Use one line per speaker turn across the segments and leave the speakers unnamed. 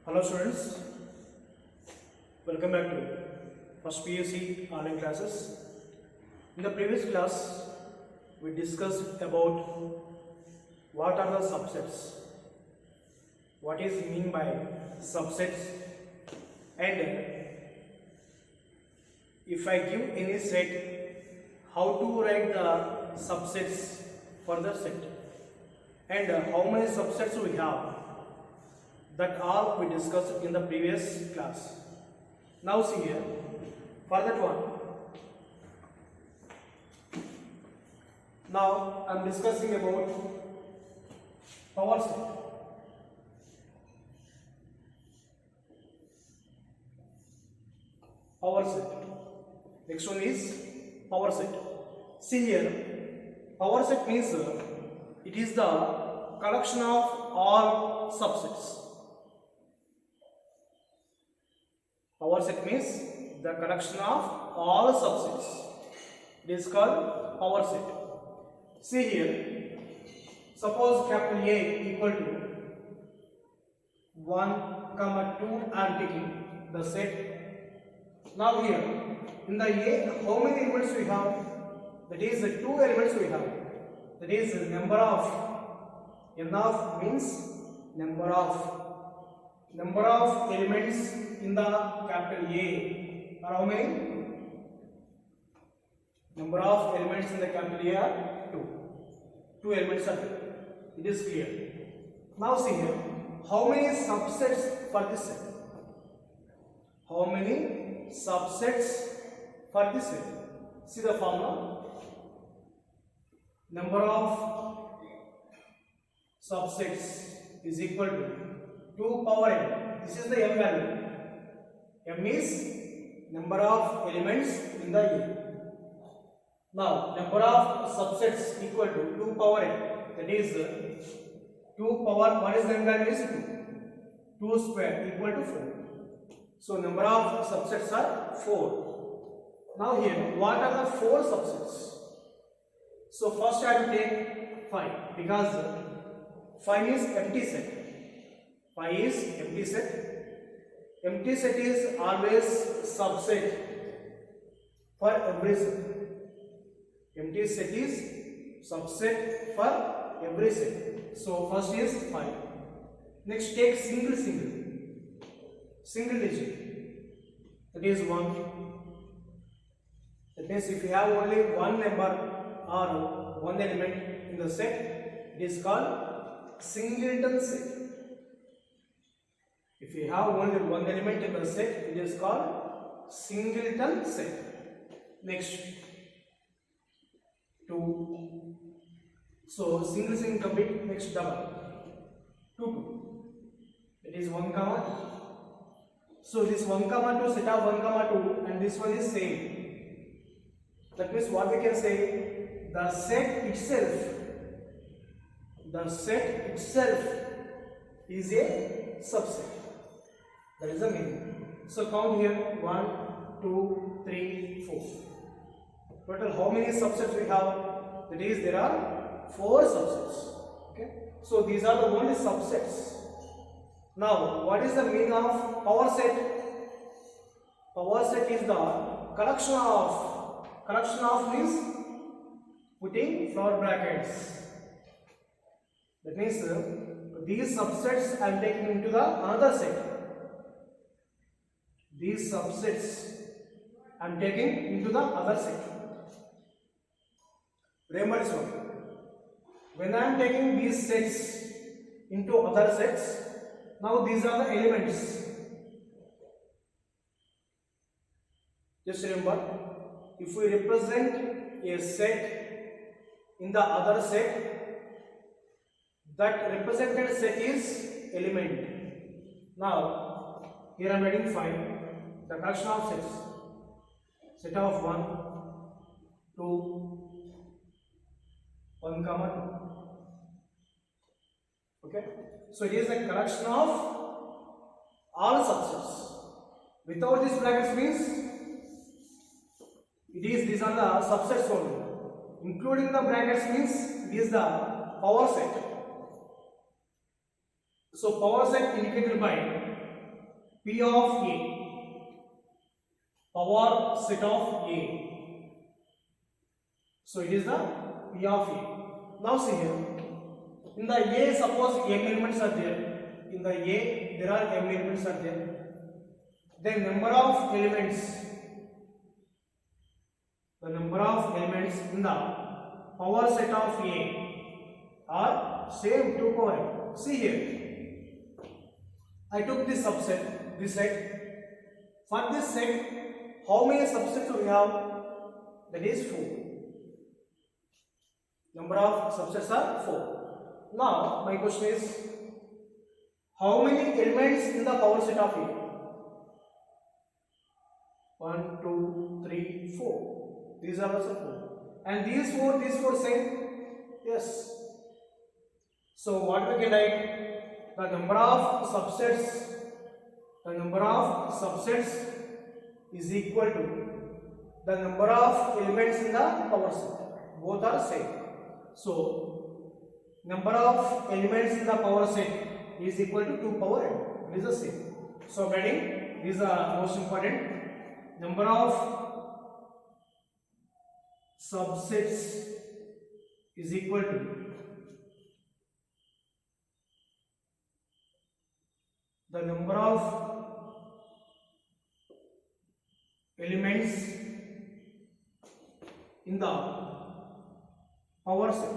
Hello students, welcome back to first PSC online classes. In the previous class, we discussed about what are the subsets, what is mean by subsets, and if I give any set, how to write the subsets for the set, and how many subsets we have. That all we discussed in the previous class. Now see here, for that one, now I am discussing about power set. Power set. Next one is power set. See here, power set means it is the collection of all subsets. Power set means the collection of all subsets. It is called power set. See here, suppose capital A equal to 1, 2 I am taking the set. Now here, in the A, how many elements we have? That is 2 elements we have. That is number of, n of means number of elements in the capital A are how many? Number of elements in the capital A are 2. 2 elements are there. It is clear. Now see here, how many subsets for this set? How many subsets for this set? See the formula. Number of subsets is equal to 2 power n. This is the m value. M is number of elements in the A. Now, number of subsets equal to 2 power n. That is 2 power, what is the m value is 2. 2 square equal to 4. So, number of subsets are 4. Now here, what are the 4 subsets? So, first I will take 5 because 5 is empty set. 5 is empty set. Empty set is always subset for every set. Empty set is subset for every set. So first is 5. Next take single digit. That is 1. That means if you have only one number or one element in the set, it is called singleton set. If you have only one element in the set, it is called singleton set. Next, 2. So single complete. Next double. 2. It is 1, 2. So this 1, 2 set of 1, 2 and this one is same. That means what we can say, the set itself is a subset. That is the meaning. So count here 1, 2, 3, 4. Total how many subsets we have? That is there are 4 subsets. Okay. So these are the only subsets. Now what is the meaning of power set? Power set is the collection of means putting flower brackets. That means these subsets I am taking into the another set. These subsets I am taking into the other set. Remember this one. When I am taking these sets into other sets, now these are the elements. Just remember, if we represent a set in the other set, that represented set is element. Now, here I am writing 5. The collection of sets. Set of 1, 2, 1, 2. Okay. So it is a collection of all subsets. Without this brackets means these are the subsets only. Including the brackets means it is the power set. So power set indicated by P of A, power set of A. So it is the P of A. Now see here, in the A, suppose m elements are there. In the A, there are m elements are there. Then number of elements in the power set of A are same 2 power n. See here, I took this subset, this set. For this set, how many subsets we have? That is 4. Number of subsets are 4. Now my question is, how many elements in the power set of A? 1, 2, 3, 4. These are also 4. And these four same? Yes. So what we can write? The number of subsets is equal to the number of elements in the power set. Both are same. So number of elements in the power set is equal to 2 power n. It is the same. So writing, these are most important. Number of subsets is equal to the number of elements in the power set.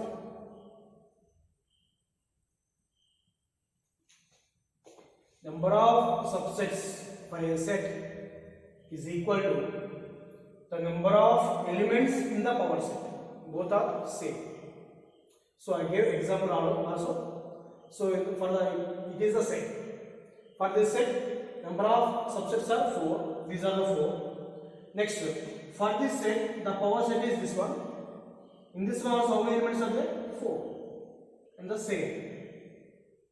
Number of subsets for a set is equal to the number of elements in the power set. Both are same. So I gave example also. So for the, it is the same. For this set, number of subsets are 4. These are the 4. Next, for this set, the power set is this one. In this one also, how many elements are there? 4. And the same.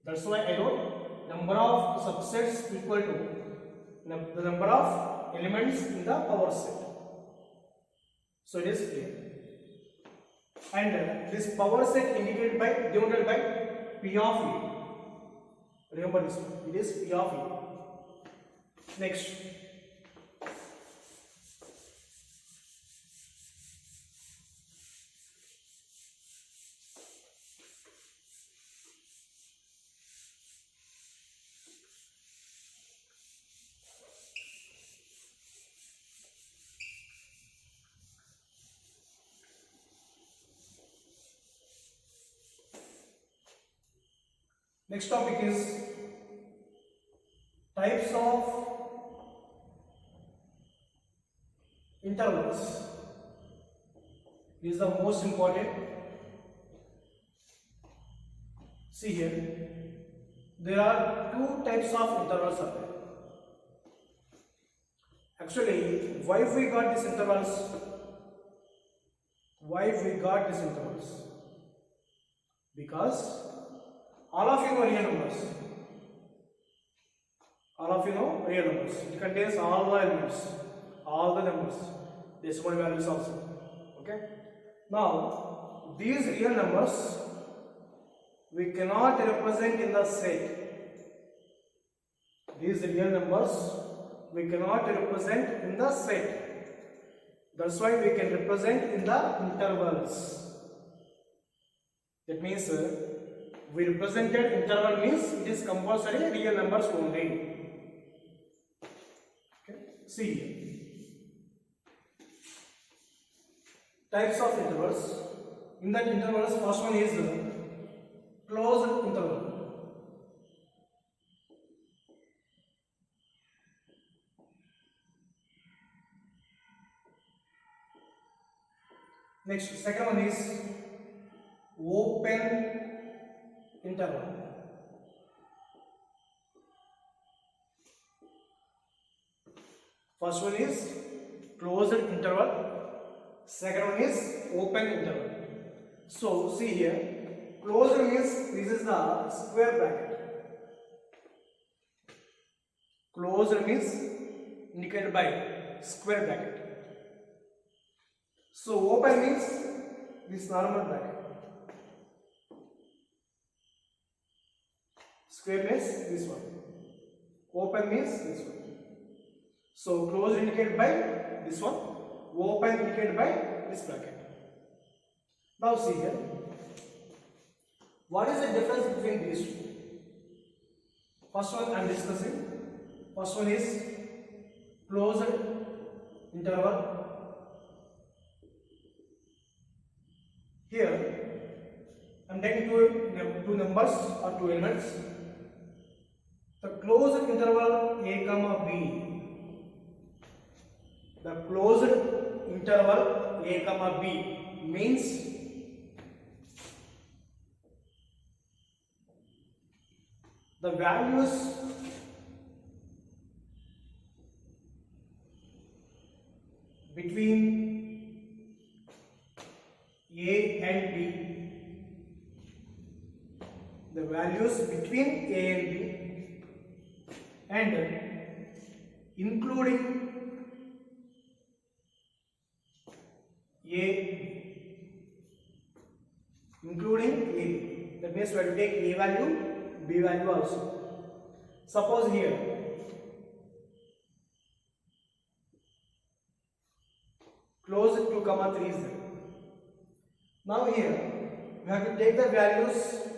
That's why I wrote number of subsets equal to the number of elements in the power set. So it is clear. And this power set denoted by P of E. Remember this one. It is P of E. Next. Next topic is types of intervals. This is the most important. See here, there are 2 types of intervals are there. Actually, why we got these intervals? Because all of you know real numbers. It contains all the elements, all the numbers, decimal values also. Okay. Now, these real numbers we cannot represent in the set. These real numbers we cannot represent in the set. That's why we can represent in the intervals. That means we represented interval means it is compulsory real numbers only. Okay. See, types of intervals. In that intervals, first one is closed interval. Next, second one is open interval. First one is closed interval. Second one is open interval. So see here, closed means this is the square bracket. Closed means indicated by square bracket. So open means this normal bracket. Square means this one. Open means this one. So closed indicated by this one, open indicated by this bracket. Now see here, what is the difference between these two? First one I am discussing. First one is closed interval. Here I am taking two numbers or two elements. The closed interval a comma b. The closed interval a comma b means the values between a and b, the values between a and b, and including a, including a. That means we have to take a value, b value also. Suppose here close 2 comma 3 is there. Now here we have to take the values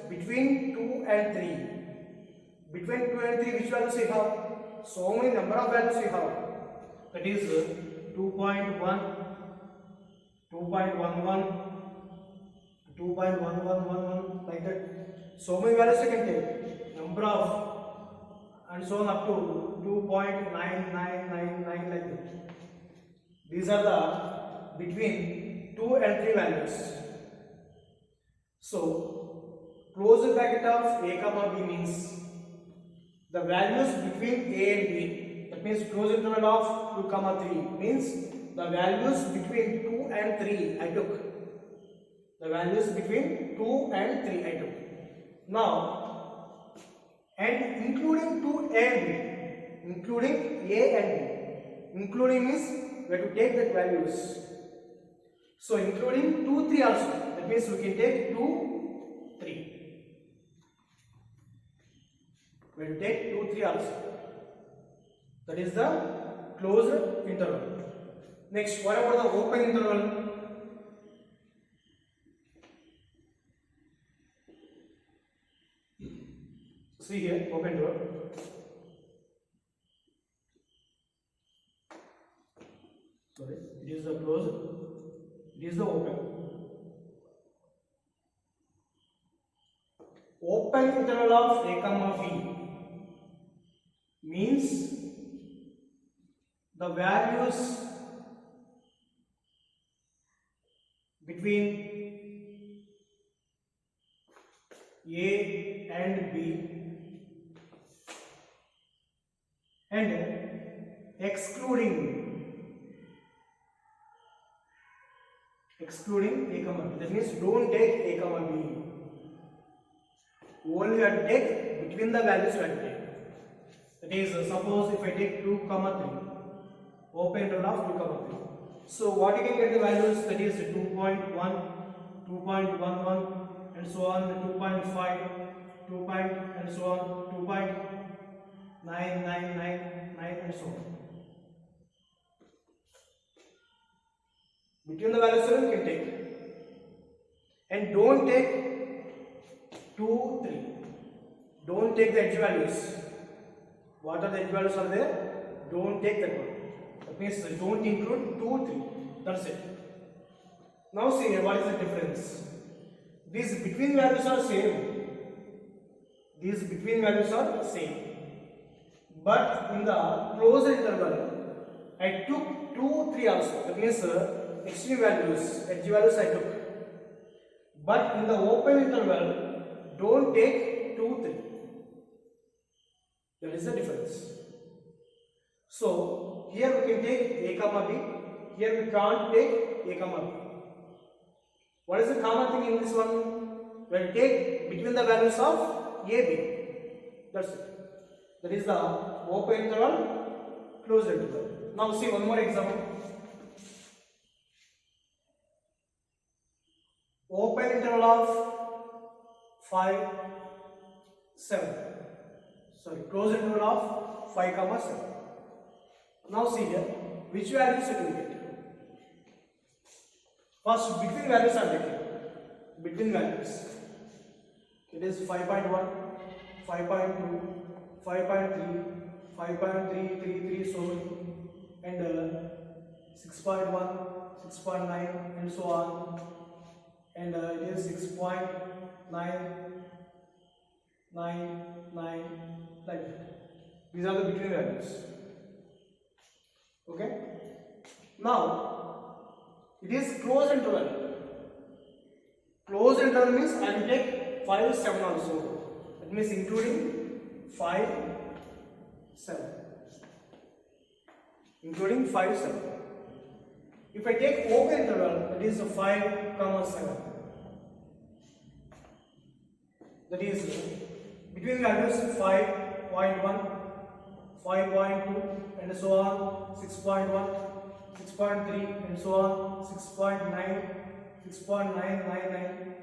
between 2 and 3. Between 2 and 3, which values we have? So many number of values we have. That is 2.1, 2.11, 2.1111, like that. So many values you can take. Number of, and so on up to 2.9999, like that. These are the between 2 and 3 values. So closed bracket of a comma b means the values between a and b. That means closed interval of 2 comma 3 means the values between 2 and 3 I took. The values between 2 and 3 I took. Now, and including 2 and b, including a and b. Including means we have to take the values. So including 2, 3 also. That means we can take 2, 3. We will take 2, 3 also. That is the closed interval. Next, what about the open interval? See here, open interval. Sorry, it is the closed, it is the open. Open interval of a comma b means the values between a and b and excluding a comma b. That means don't take a comma b. Only you have to take between the values you have to take. That is, suppose if I take 2 comma 3, open interval of 2 comma 3. So what you can get the values, that is 2.1, 2.11 and so on, 2.5, 2 point and so on, 2.9999 and so on. Between the values you can take. And don't take 2, 3. Don't take the edge values. What are the edge values are there? Don't take that one. That means don't include 2, 3. That's it. Now see here, what is the difference? These between values are same. These between values are same. But in the closed interval, I took 2, 3 also. That means extreme values, edge values I took. But in the open interval, don't take 2, 3. That is the difference. So here we can take a comma b. Here we can't take a comma b. What is the common thing in this one? We will take between the values of a, b. That's it. That is the open interval, closed interval. Now see one more example. Open interval of 5, 7. Sorry, closed interval of 5 comma 7. Now see here, which values you can get? First, between values are taken. Between values, it is 5.1, 5.2, 5.3, 5.333, so many, and 6.1, 6.9, and so on, and it is 6.999, like that. These are the between values. Okay. Now it is closed interval. Closed interval means I will take 5, 7 also. That means including 5, 7. Including 5, 7. If I take open interval, that is 5, comma 7. That is between values 5.1, 5.2, and so on, 6.1, 6.3, and so on, 6.9, 6.999.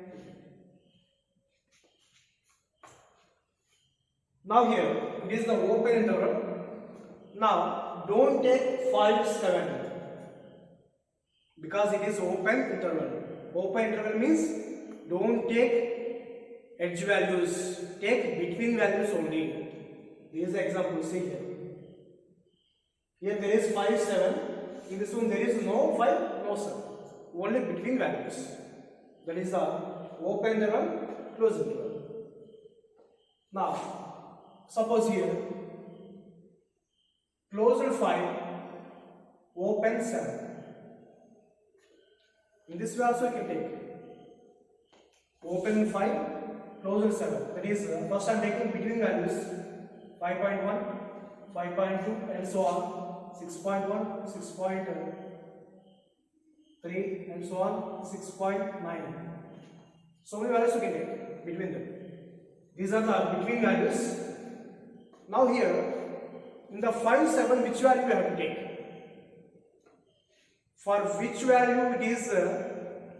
Now here it is the open interval. Now don't take 5, 7 because it is open interval. Open interval means don't take edge values, take between values only. Here is the example. See here. Here there is 5, 7. In this one there is no 5, no 7. Only between values. That is the open interval, closed interval. Now, suppose here closed 5, open 7. In this way also you can take open 5, closed 7. That is first I am taking between values 5.1, 5.2, and so on. 6.1, 6.3, and so on, 6.9. So many values you can take between them. These are the between values. Now here, in the 5, 7, which value we have to take? For which value it is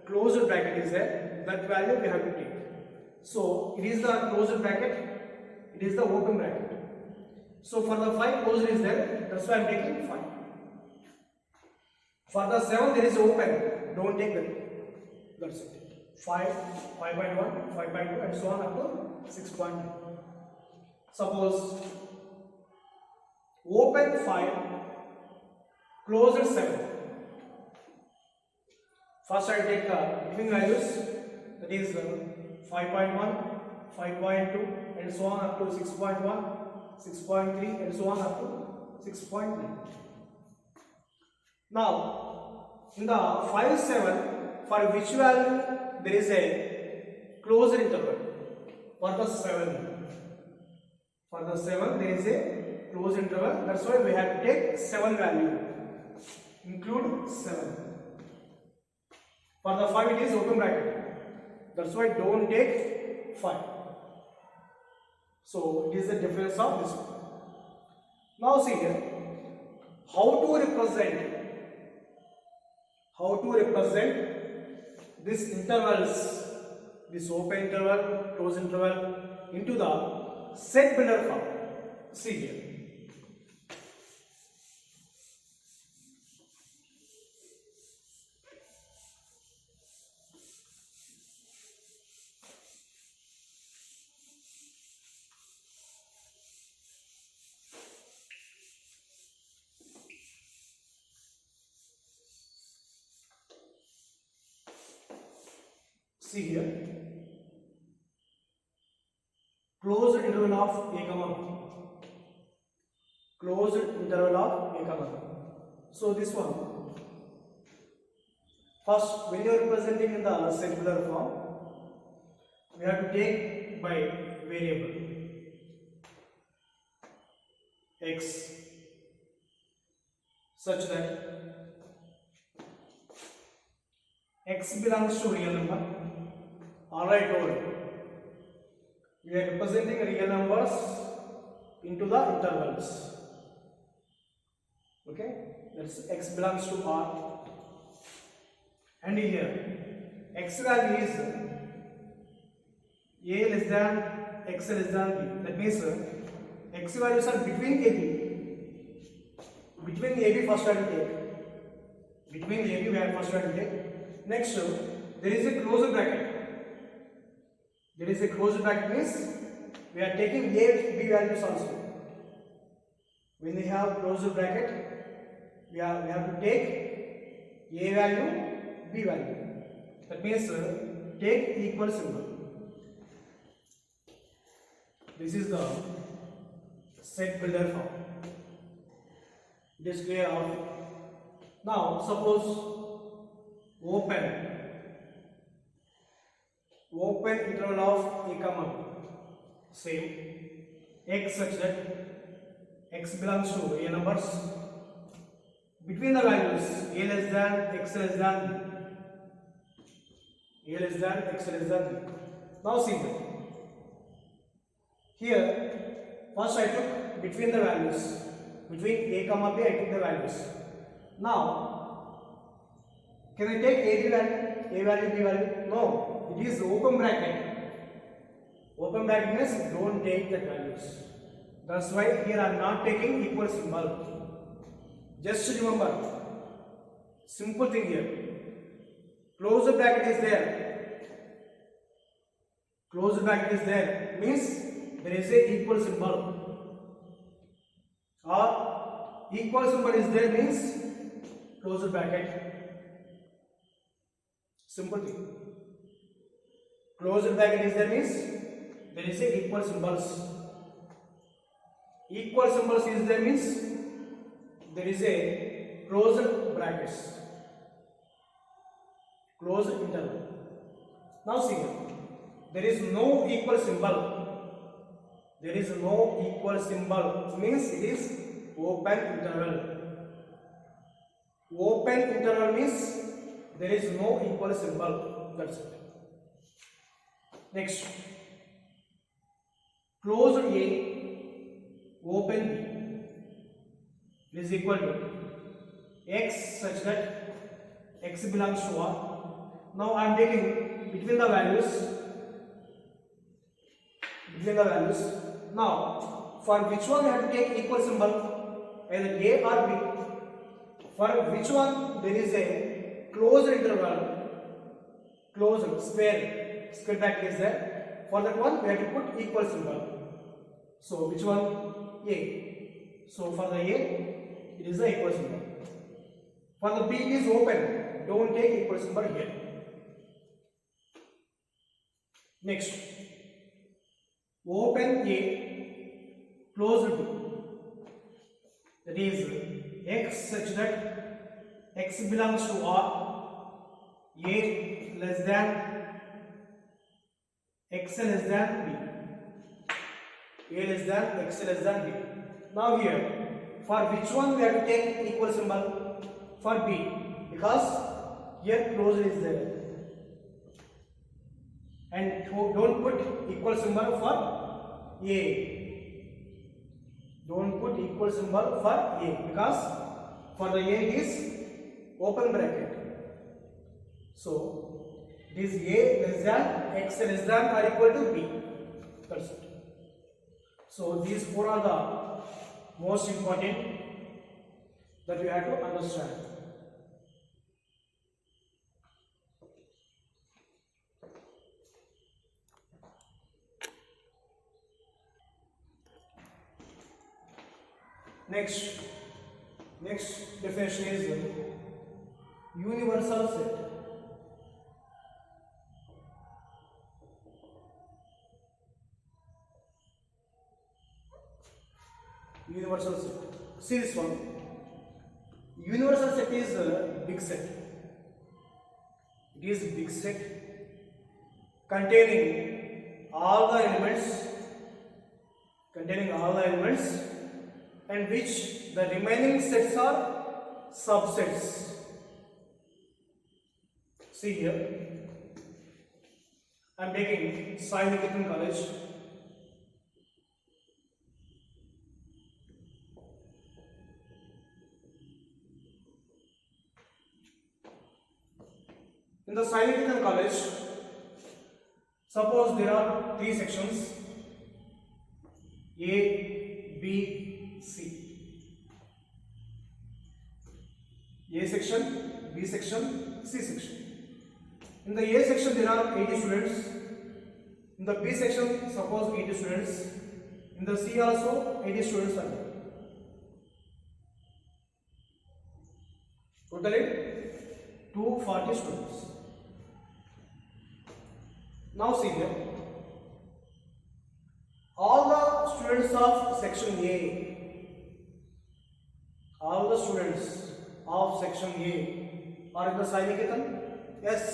closed bracket is there, that value we have to take. So it is the closed bracket, it is the open bracket. So for the 5 closed is there, that's why I am taking 5. For the 7 there is open, don't take that. That's it. 5, 5.1, 5.2, and so on up to 6.9. Suppose open 5, closed 7. First I take between values, that is 5.1, 5.2, and so on up to 6.1. 6.3, and so on up to 6.9. Now, in the 5, 7, for which value there is a closed interval? For the 7. For the 7, there is a closed interval. That's why we have to take 7 value. Include 7. For the 5, it is open bracket. That's why don't take 5. So it is the difference of this one. Now see here, how to represent these intervals, this open interval, closed interval, into the set builder form. See here. See here, closed interval of a comma b. Closed interval of a comma b. So this one, first when you are representing in the singular form, we have to take by variable x such that x belongs to real number. Alright, we are representing real numbers into the intervals. Okay, that's x belongs to R. And here x value is a less than x less than b. That means X values are between AB. Between AB first I will take. Between AB we have first I will take. Next, there is a closed bracket. There is a closed bracket means we are taking A, B values also. When we have closed bracket, we have to take A value, B value. That means take equal symbol. This is the set builder form. It is clear out. Now suppose open interval of a comma b. Same x such that x belongs to a numbers between the values a less than x less than b. A less than x less than b. Now see that. Here, first I took between the values. Between a comma b, I took the values. Now, can I take a value, b value? No, it is open bracket. Open bracket means don't take the values. That's why here I am not taking equal symbol. Just remember, simple thing here. Closed bracket is there. Closed bracket is there means there is a equal symbol. Or equal symbol is there means closed bracket. Simple thing. Closed bracket is there means there is a equal symbols. Equal symbols is there means there is a closed brackets. Closed interval. Now see here. There is no equal symbol. There is no equal symbol means it is open interval. Open interval means there is no equal symbol. That's it. Next, closed A, open B is equal to x such that x belongs to R. Now I am taking between the values. Now, for which one we have to take equal symbol, either A or B. For which one there is a closed interval, closed square bracket is there. For that one we have to put equal symbol. So which one? A. So for the A, it is the equal symbol. For the B it is open. Don't take equal symbol here. Next. Open A, closed B. That is x such that x belongs to R, A less than x less than B, A less than x less than B. Now here, for which one we have to take equal symbol? For B, because here closed is there. And don't put equal symbol for A. Don't put equal symbol for A because for the A it is open bracket. So it is A less than x less than or equal to B. That's it. So these four are the most important that we have to understand. Next definition is universal set. Universal set. See this one. Universal set is a big set. It is a big set containing all the elements, and which the remaining sets are subsets. See here, I am taking Sai Niketan College. In the Sai Niketan College, suppose there are three sections: A, B, C. A section, B section, C section. In the A section there are 80 students. In the B section suppose 80 students. In the C also 80 students are there. Totally 240 students. Now see here. All the students of section A, all the students of section A are in the Sai Niketan? Yes.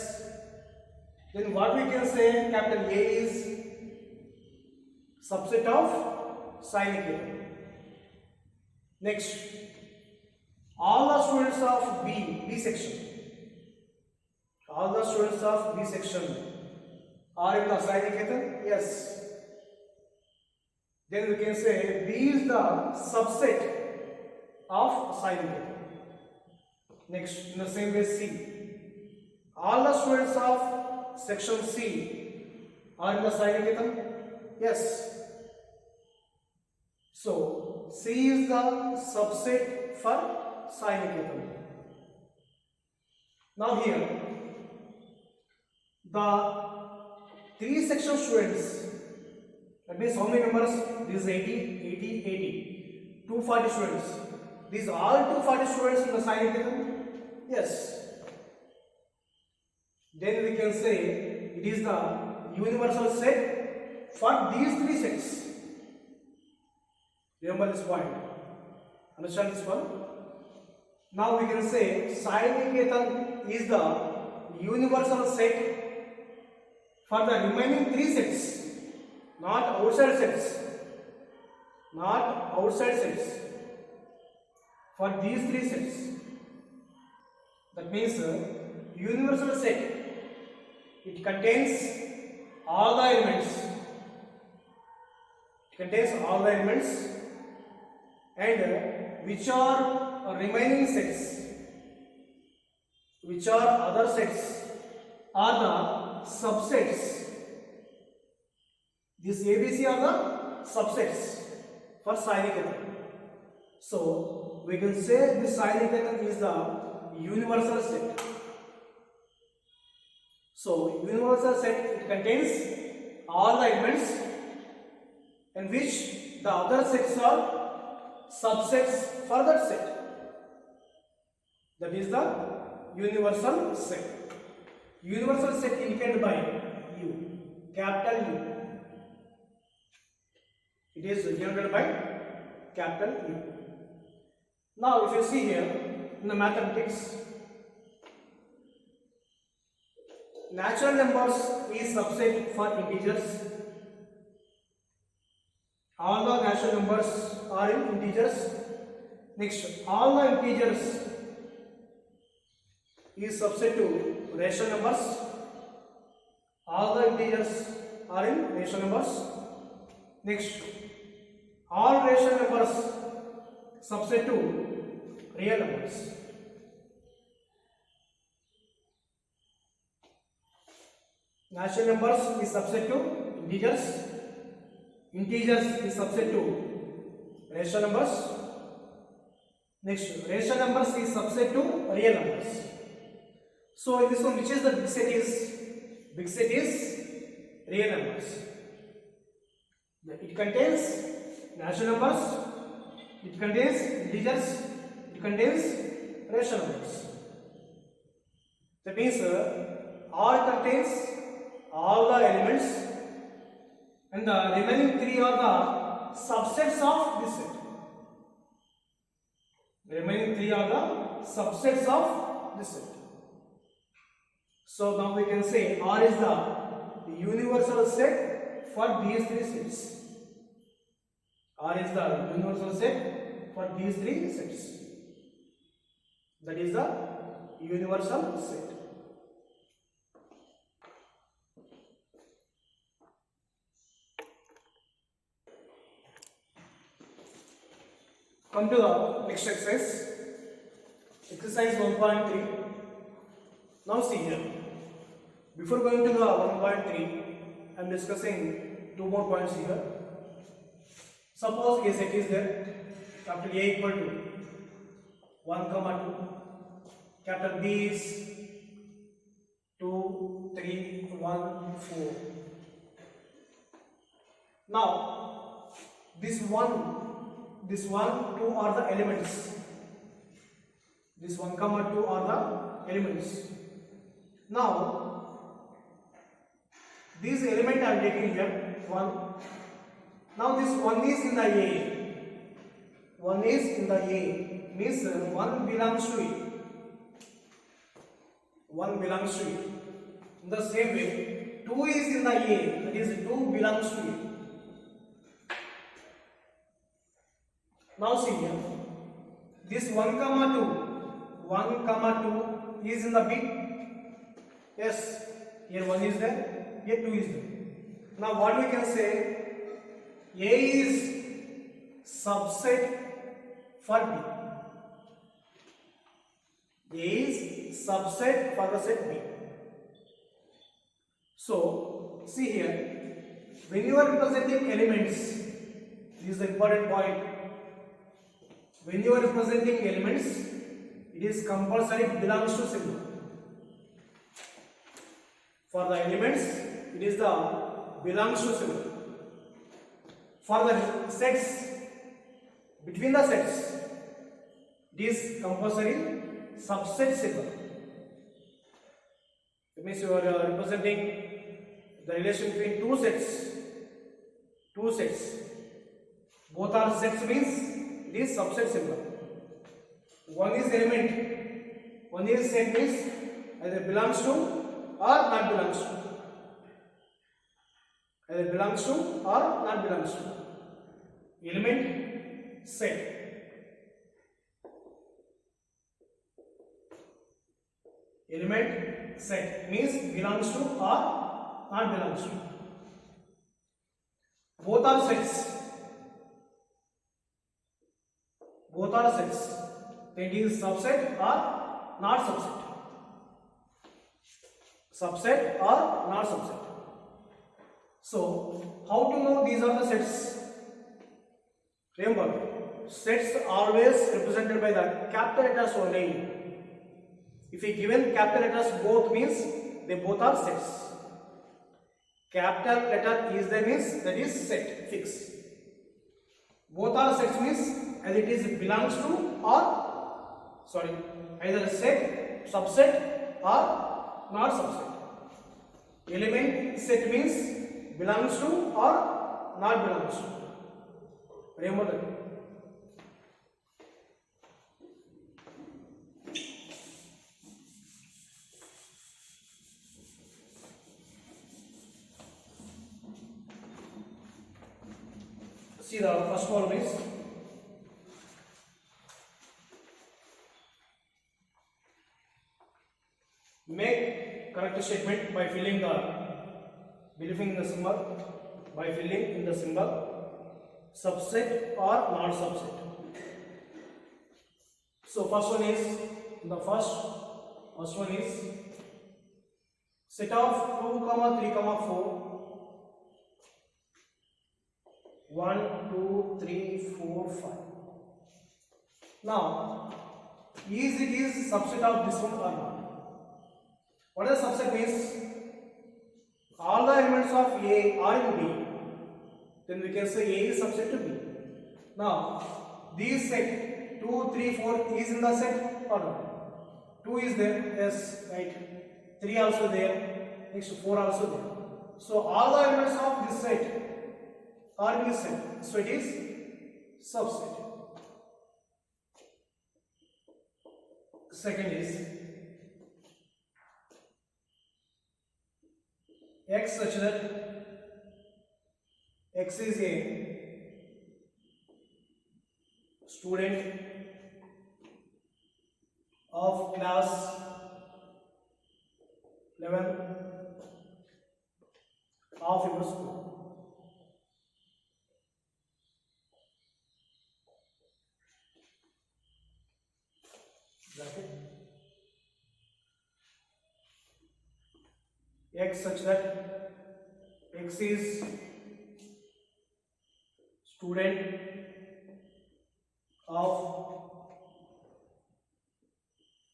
Then what we can say, capital A is subset of Sai Niketan. Next, all the students of B section, all the students of B section are in the Sai Niketan? Yes. Then we can say B is the subset of Sai Niketan. Next, in the same way C, all the students of section C are in the Sai Niketan? Yes. So C is the subset for Sai Niketan. Now here, the 3 section students, that means how many numbers? This is 80, 240 students. These are all 240 students in the Sai Niketan? Yes. Then we can say it is the universal set for these 3 sets. Remember this point. Understand this one? Now we can say Sai Niketan is the universal set for the remaining 3 sets, not outside sets. Not outside sets. For these 3 sets. That means universal set. It contains all the elements. It contains all the elements, and which are remaining sets, which are other sets, are the subsets. These ABC are the subsets for Sai Niketan. So we can say this Sai Niketan is the universal set. So universal set, it contains all the elements, in which the other sets are subsets for that set. That is the universal set. Universal set indicated by U, capital U. It is denoted by capital U. Now if you see here in the mathematics, natural numbers is subset for integers. All the natural numbers are in integers. Next, all the integers is subset to rational numbers. All the integers are in rational numbers. Next, all rational numbers subset to real numbers. Natural numbers is subset to integers. Integers is subset to rational numbers. Next, rational numbers is subset to real numbers. So in this one, which is the big set is? Big set is real numbers. It contains natural numbers, it contains integers, it contains rational numbers. That means R contains all the elements, and the remaining 3 are the subsets of this set. The remaining 3 are the subsets of this set. So now we can say R is the universal set for these 3 sets. R is the universal set for these 3 sets. That is the universal set. Come to the next exercise. Exercise 1.3. Now see here. Before going to the 1.3, I am discussing 2 more points here. Suppose a set is there, capital A equal to 1, 2, capital B is 2, 3, 1, 4. Now, this 1, 2 are the elements. This 1, 2 are the elements. Now, these element I am taking here 1. Now this 1 is in the A. 1 is in the A means 1 belongs to it. 1 belongs to it. In the same way, 2 is in the A, that is 2 belongs to it. Now see here, this 1, 2 is in the B. Yes, here 1 is there, here 2 is there. Now what we can say, A is subset for B. A is subset for the set B. So, see here, when you are representing elements, this is the important point. When you are representing elements, it is compulsory it belongs to symbol. For the elements, it is the belongs to symbol. For the sets, between the sets, it is compulsory subset symbol. That means you are representing the relation between two sets. Both are sets means it is subset symbol. One is element, one is set means either belongs to or not belongs to. Either belongs to or not belongs to. Element, set. Element, set means belongs to or not belongs to. Both are sets. Both are sets. Then it is subset or not subset. Subset or not subset. So, how to know these are the sets? Remember, sets are always represented by the capital letters only. If we given capital letters both means they both are sets. Capital letter is there means that is set, fix. Both are sets means as it is belongs to or either set, subset or not subset. Element set means belongs to or not belongs to. Remember that. See the first one is make correct statement by filling in the symbol, by filling in the symbol subset or not subset. So first one is set of 2, 3, 4. 1, 2, 3, 4, 5. Now, is it subset of this one or not? What does subset means? All the elements of A are in B. Then we can say A is subset to B. Now, these set 2, 3, 4 is in the set or not? 2 is there, yes, right. 3 also there, next 4 also there. So, all the elements of this set are in this set. So, it is subset. Second is X such that X is a student of class 11 of your school. X such that X is student of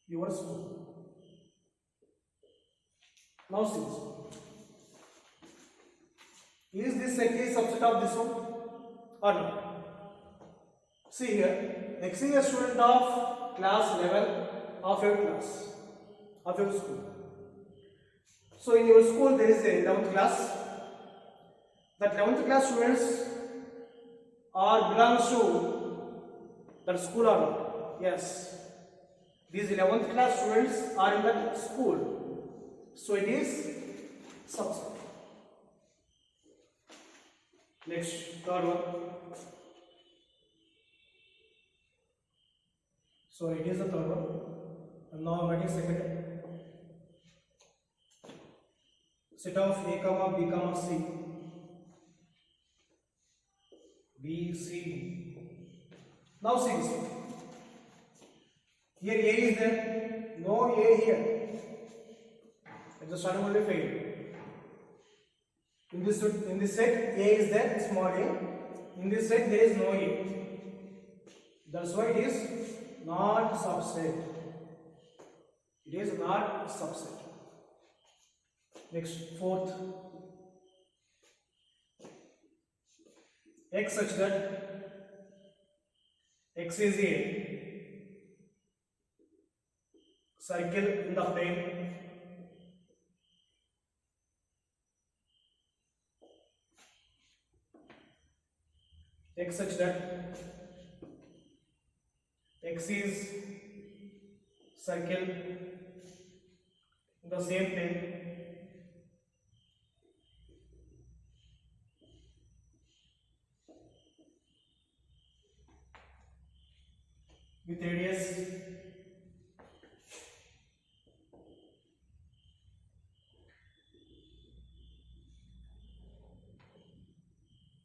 your school. Now see this one. Is this set a subset of this one or not? See here, X is a student of class 11 of your class, of your school. So in your school there is a 11th class. That 11th class students are belongs to that school or not? Yes. These 11th class students are in that school. So it is subset. Next, third one. So it is the third one. And now what is second? Set of A comma B comma C. B, C. Now see this one. Here A is there. No A here. It's just only failed. In this set A is there, small a. In this set there is no A. That's why it is not subset. It is not subset. Next, fourth. X such that X is a circle in the plane. X such that X is circle in the same plane. With radius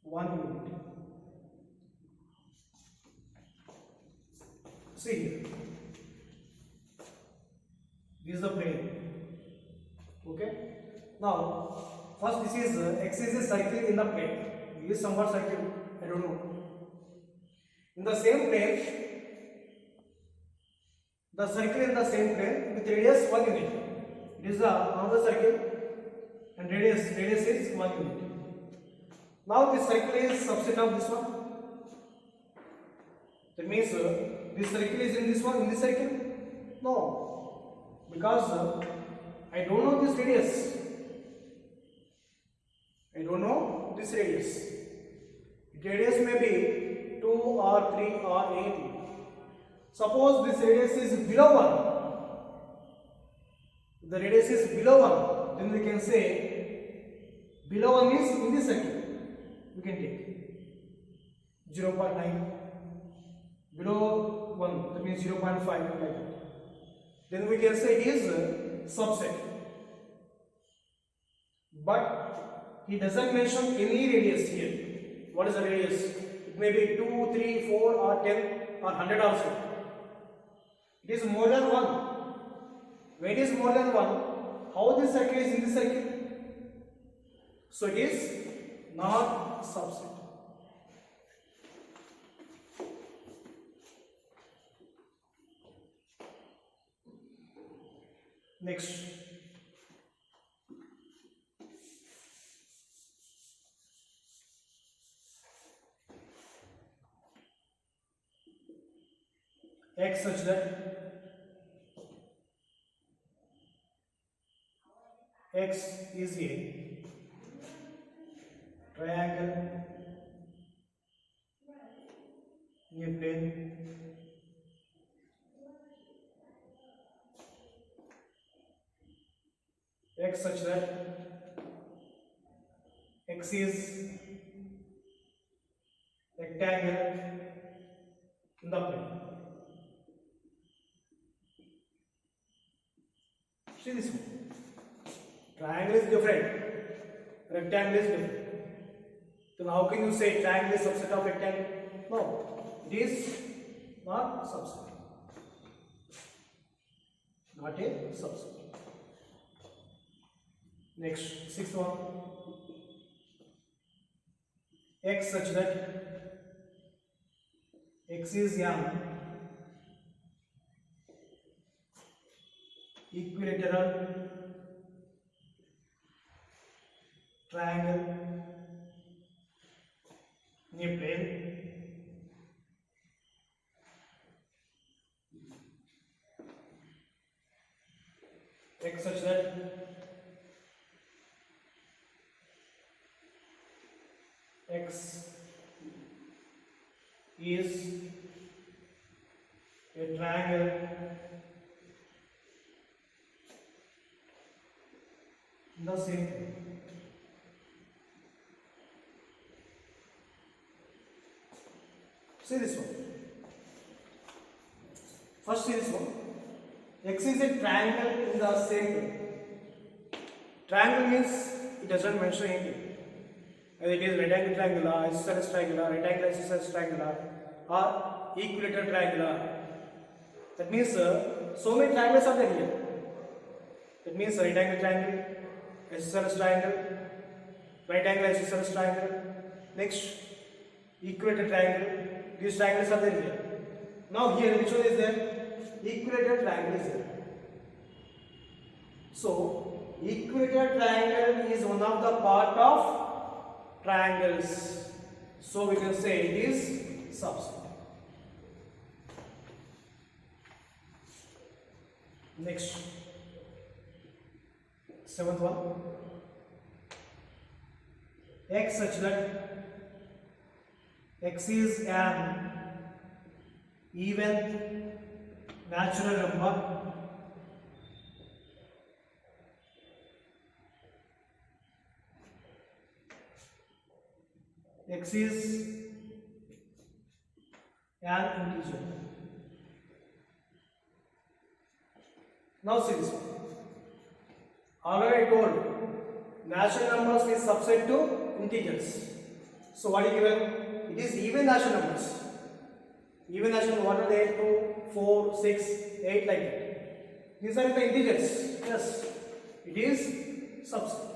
1 unit. See here. This is the plane. Okay. Now, first this is X is a circle in the plane. This is somewhat circle. I don't know. In the same plane, the circle in the same plane with radius 1 unit. It is another circle, and radius is 1 unit. Now this circle is subset of this one. That means this circle is in this one, in this circle? No, because I don't know this radius. I don't know this radius. Radius may be 2 or 3 or 8. Suppose this radius is below 1. The radius is below 1. Then we can say below 1 is in this circle. We can take 0.9. Below 1, that means 0.5 like that. Then we can say it is subset. But he doesn't mention any radius here. What is the radius? It may be 2, 3, 4 or 10 or 100 also. It is more than 1. When it is more than 1, how this circle is in this circle? So it is not subset. Next, X such that X is a triangle in a plane X such that X is rectangle in the plane. See this one. Triangle is different, rectangle is different. Then how can you say triangle is subset of rectangle? No, it is not subset. Not a subset. Next, sixth one. X such that X is an equilateral triangle in a plane X such that X is a triangle in the same plane. See this one. First see this one. X is a triangle in the same plane. Triangle means it doesn't mention anything. Whether it is rectangle triangular, isosceles triangular, rectangle isosceles triangular, or equilateral triangular. That means so many triangles are there here. That means rectangle triangle, isosceles triangle, right angle isosceles triangle. Next, equilateral triangle. These triangles are there here. Now here which one is there? Equilateral triangle is there. So equilateral triangle is one of the part of triangles. So we can say it is subset. Next, seventh one. X such that X is an even natural number X is an integer. Now see this one. Already told natural numbers is subset to integers. So what is given? It is even natural numbers. Even natural, what are they? 2, 4, 6, 8 like that. These are the integers. Yes, it is subset.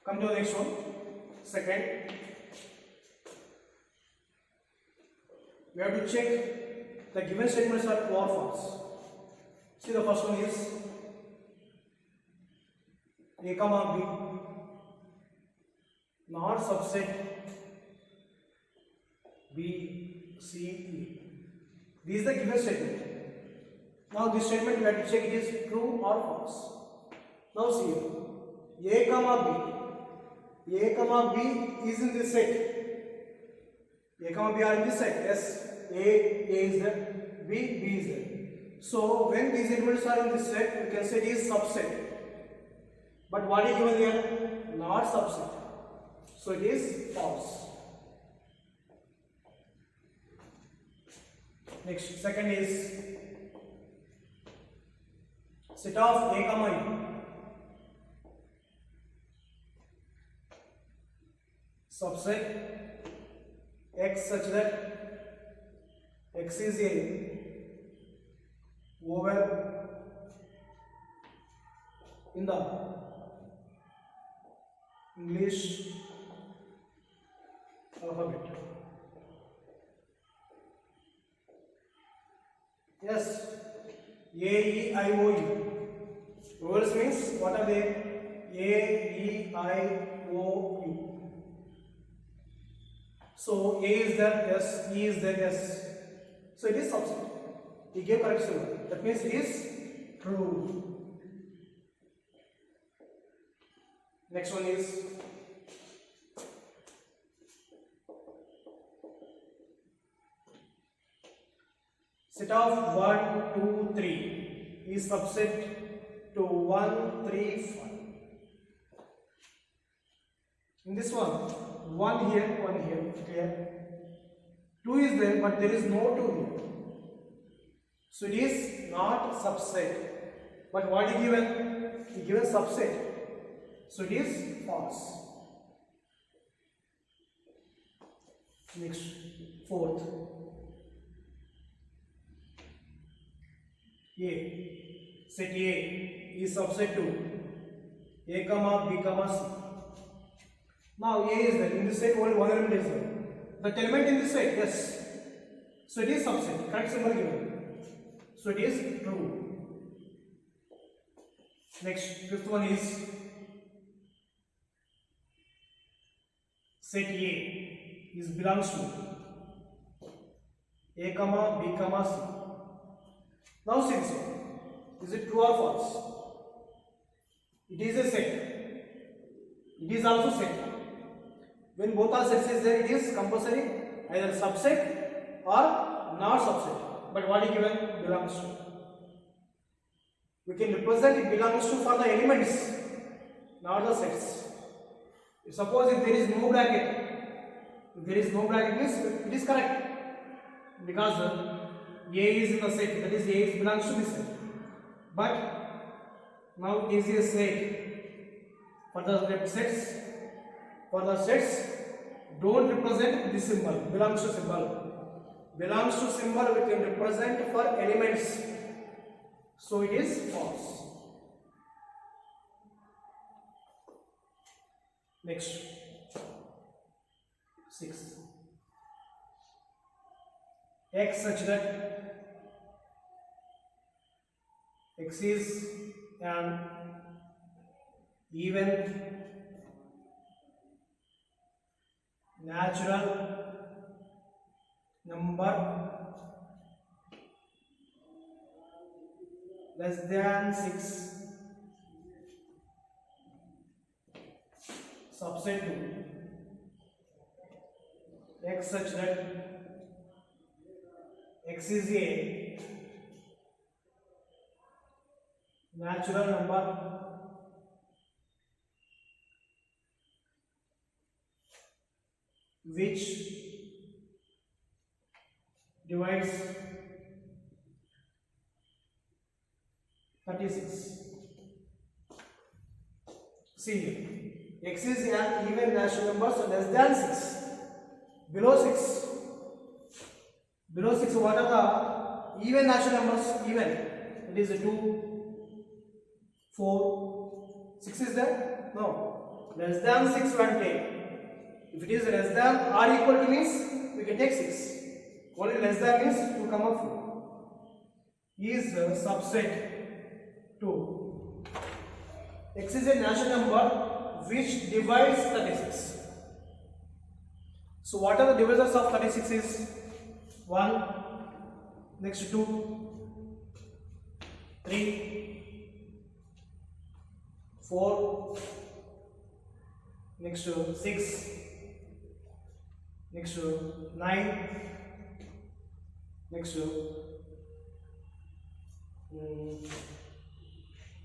Come to the next one. Second, we have to check the given statements are true or false. See, the first one is A comma B not subset B, C, E. This is the given statement. Now this statement we have to check it is true or false. Now see here, A comma B is in this set. A comma B are in this set. Yes, A is there, B is there. So when these elements are in this set, we can say it is subset. But what is given here? Not subset. So it is false. Next, second is set of A comma E subset X such that X is a vowel in the English alphabet. Yes, A, E, I, O, U. Vowels means what are they? A, E, I, O, U. So A is there, yes, E is there, yes. So it is subset. He gave correct symbol. That means it is true. Next one is set of 1, 2, 3 is subset to 1, 3, 5. In this one here, clear. 2 is there, but there is no 2 here. So it is not subset. But what is given? He given subset. So it is false. Next, fourth. A. Set A is subset to A comma B comma C. Now A is there. In this set only one element is there. The element in this set, yes. So it is subset. Correct symbol given. So it is true. Next, fifth one is set A is belongs to A comma B comma C. Now see this one. Is it true or false? It is a set. It is also set. When both are sets is there, it is compulsory either subset or not subset. But what is given? Belongs to. We can represent it belongs to for the elements, not the sets. Suppose if there is no bracket, means it is correct because A is in the set, that is A is belongs to this set. But now it is a set for the sets. For the sets, don't represent this symbol, belongs to symbol. Belongs to symbol we can represent for elements. So it is false. Next, 6. X such that X is an even natural number less than 6 subset to X such that X is a natural number which divides 36. See here, X is an even natural number, so less than 6. Below 6. Below 6, what are the even natural numbers? Even. It is 2, 4, 6 is there? No. Less than 6 we can take. If it is less than or equal to means we can take 6. Only less than means to come up is a subset to X is a natural number which divides 36. So what are the divisors of 36 is 1, next 2, 3, 4, next 6, next 9, next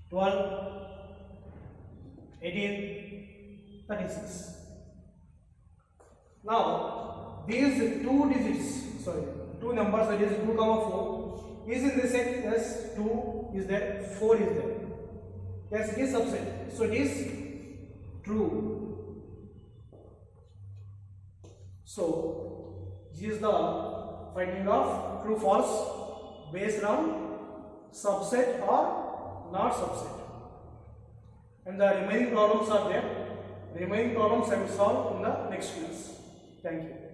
12, 18, 36. Now these two numbers, that is 2, 4 is in this set. Yes, 2 is there, 4 is there. Yes, it is subset, so it is true. So this is the finding of true false based on subset or not subset. And the remaining problems are there. Remaining problems I will solve in the next class. Thank you.